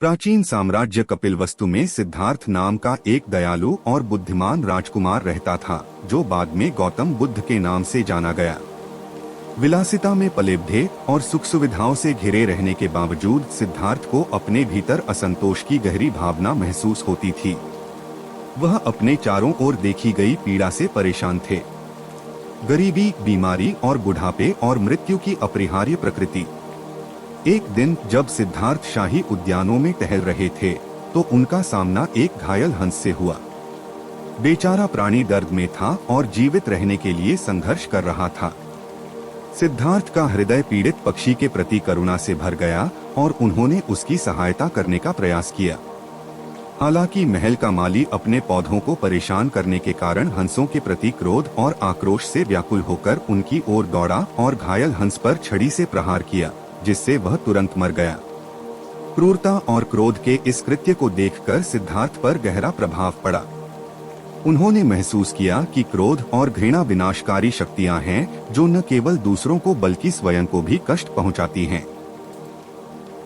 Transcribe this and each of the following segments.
प्राचीन साम्राज्य कपिलवस्तु में सिद्धार्थ नाम का एक दयालु और बुद्धिमान राजकुमार रहता था, जो बाद में गौतम बुद्ध के नाम से जाना गया। विलासिता में पले बढ़े और सुख सुविधाओं से घिरे रहने के बावजूद सिद्धार्थ को अपने भीतर असंतोष की गहरी भावना महसूस होती थी। वह अपने चारों ओर देखी गई पीड़ा से परेशान थे। गरीबी, बीमारी और बुढ़ापे और मृत्यु की अपरिहार्य प्रकृति। एक दिन जब सिद्धार्थ शाही उद्यानों में टहल रहे थे, तो उनका सामना एक घायल हंस से हुआ। बेचारा प्राणी दर्द में था और जीवित रहने के लिए संघर्ष कर रहा था। सिद्धार्थ का हृदय पीड़ित पक्षी के प्रति करुणा से भर गया और उन्होंने उसकी सहायता करने का प्रयास किया। हालांकि महल का माली अपने पौधों को परेशान करने के कारण हंसों के प्रति क्रोध और आक्रोश से व्याकुल होकर उनकी ओर दौड़ा और घायल हंस पर छड़ी से प्रहार किया, जिससे वह तुरंत मर गया। क्रूरता और क्रोध के इस कृत्य को देखकर सिद्धार्थ पर गहरा प्रभाव पड़ा। उन्होंने महसूस किया कि क्रोध और घृणा विनाशकारी शक्तियां हैं, जो न केवल दूसरों को बल्कि स्वयं को भी कष्ट पहुंचाती हैं।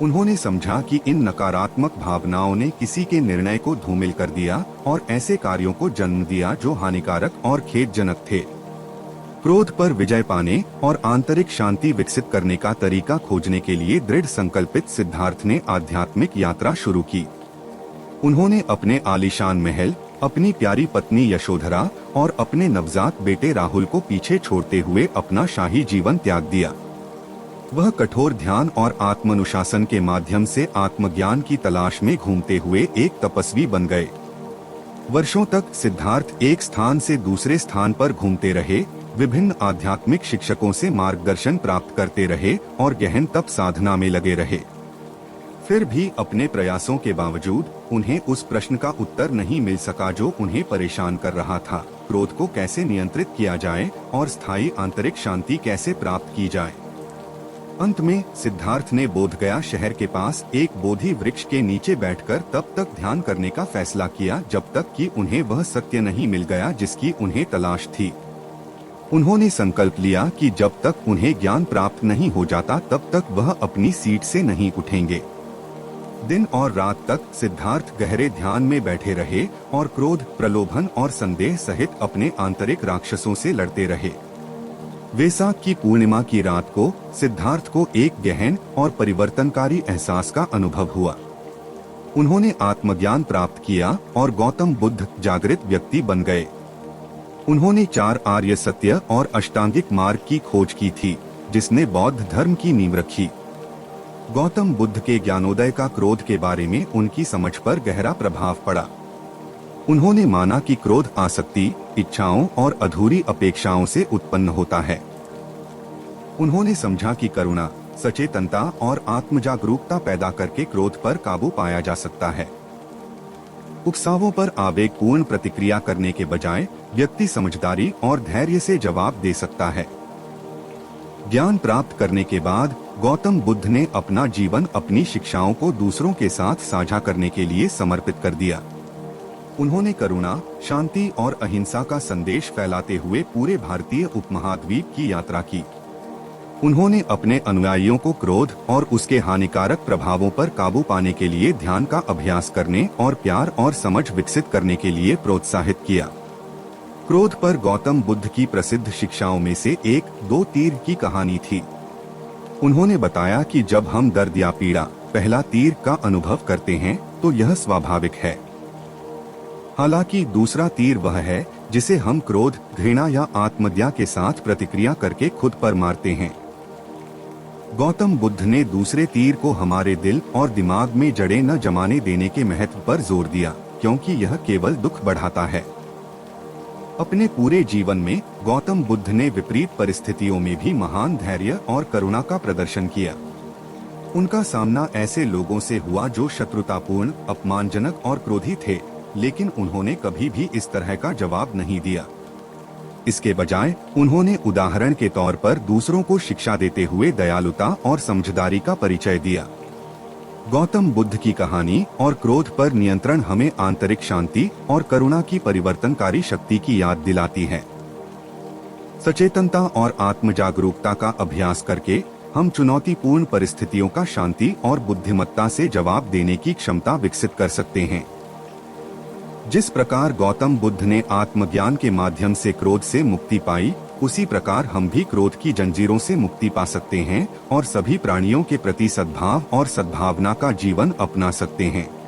उन्होंने समझा कि इन नकारात्मक भावनाओं ने किसी के निर्णय को धूमिल कर दिया और ऐसे कार्यों को जन्म दिया जो हानिकारक और खेदजनक थे। क्रोध पर विजय पाने और आंतरिक शांति विकसित करने का तरीका खोजने के लिए दृढ़ संकल्पित सिद्धार्थ ने आध्यात्मिक यात्रा शुरू की। उन्होंने अपने आलीशान महल, अपनी प्यारी पत्नी यशोधरा और अपने नवजात बेटे राहुल को पीछे छोड़ते हुए अपना शाही जीवन त्याग दिया। वह कठोर ध्यान और आत्मानुशासन के माध्यम से आत्मज्ञान की तलाश में घूमते हुए एक तपस्वी बन गए। वर्षों तक सिद्धार्थ एक स्थान से दूसरे स्थान पर घूमते रहे, विभिन्न आध्यात्मिक शिक्षकों से मार्गदर्शन प्राप्त करते रहे और गहन तप साधना में लगे रहे। फिर भी अपने प्रयासों के बावजूद उन्हें उस प्रश्न का उत्तर नहीं मिल सका जो उन्हें परेशान कर रहा था: क्रोध को कैसे नियंत्रित किया जाए और स्थायी आंतरिक शांति कैसे प्राप्त की जाए। अंत में सिद्धार्थ ने बोधगया शहर के पास एक बोधि वृक्ष के नीचे बैठकर तब तक ध्यान करने का फैसला किया जब तक कि उन्हें वह सत्य नहीं मिल गया जिसकी उन्हें तलाश थी। उन्होंने संकल्प लिया कि जब तक उन्हें ज्ञान प्राप्त नहीं हो जाता तब तक वह अपनी सीट से नहीं उठेंगे। दिन और रात तक सिद्धार्थ गहरे ध्यान में बैठे रहे और क्रोध, प्रलोभन और संदेह सहित अपने आंतरिक राक्षसों से लड़ते रहे। वैसाख की पूर्णिमा की रात को सिद्धार्थ को एक गहन और परिवर्तनकारी एहसास का अनुभव हुआ। उन्होंने आत्मज्ञान प्राप्त किया और गौतम बुद्ध जागृत व्यक्ति बन गए। उन्होंने 4 आर्य सत्य और अष्टांगिक मार्ग की खोज की थी, जिसने बौद्ध धर्म की नींव रखी। गौतम बुद्ध के ज्ञानोदय का क्रोध के बारे में उनकी समझ पर गहरा प्रभाव पड़ा। उन्होंने माना कि क्रोध आसक्ति, इच्छाओं और अधूरी अपेक्षाओं से उत्पन्न होता है। उन्होंने समझा कि करुणा, सचेतनता और आत्मजागरूकता पैदा करके क्रोध पर काबू पाया जा सकता है। उत्सवों पर आवेगपूर्ण प्रतिक्रिया करने के बजाय व्यक्ति समझदारी और धैर्य से जवाब दे सकता है। ज्ञान प्राप्त करने के बाद गौतम बुद्ध ने अपना जीवन अपनी शिक्षाओं को दूसरों के साथ साझा करने के लिए समर्पित कर दिया। उन्होंने करुणा, शांति और अहिंसा का संदेश फैलाते हुए पूरे भारतीय उपमहाद्वीप की यात्रा की। उन्होंने अपने अनुयायियों को क्रोध और उसके हानिकारक प्रभावों पर काबू पाने के लिए ध्यान का अभ्यास करने और प्यार और समझ विकसित करने के लिए प्रोत्साहित किया। क्रोध पर गौतम बुद्ध की प्रसिद्ध शिक्षाओं में से एक 2 तीर की कहानी थी। उन्होंने बताया कि जब हम दर्द या पीड़ा, पहला तीर का अनुभव करते हैं तो यह स्वाभाविक है। हालांकि दूसरा तीर वह है जिसे हम क्रोध, घृणा या आत्महत्या के साथ प्रतिक्रिया करके खुद पर मारते हैं। गौतम बुद्ध ने दूसरे तीर को हमारे दिल और दिमाग में जड़ें न जमाने देने के महत्व पर जोर दिया, क्योंकि यह केवल दुख बढ़ाता है। अपने पूरे जीवन में गौतम बुद्ध ने विपरीत परिस्थितियों में भी महान धैर्य और करुणा का प्रदर्शन किया। उनका सामना ऐसे लोगों से हुआ जो शत्रुतापूर्ण, अपमानजनक और क्रोधी थे, लेकिन उन्होंने कभी भी इस तरह का जवाब नहीं दिया। इसके बजाय उन्होंने उदाहरण के तौर पर दूसरों को शिक्षा देते हुए दयालुता और समझदारी का परिचय दिया। गौतम बुद्ध की कहानी और क्रोध पर नियंत्रण हमें आंतरिक शांति और करुणा की परिवर्तनकारी शक्ति की याद दिलाती है। सचेतनता और आत्म जागरूकता का अभ्यास करके हम चुनौतीपूर्ण परिस्थितियों का शांति और बुद्धिमत्ता से जवाब देने की क्षमता विकसित कर सकते हैं। जिस प्रकार गौतम बुद्ध ने आत्मज्ञान के माध्यम से क्रोध से मुक्ति पाई, उसी प्रकार हम भी क्रोध की जंजीरों से मुक्ति पा सकते हैं और सभी प्राणियों के प्रति सद्भाव और सद्भावना का जीवन अपना सकते हैं।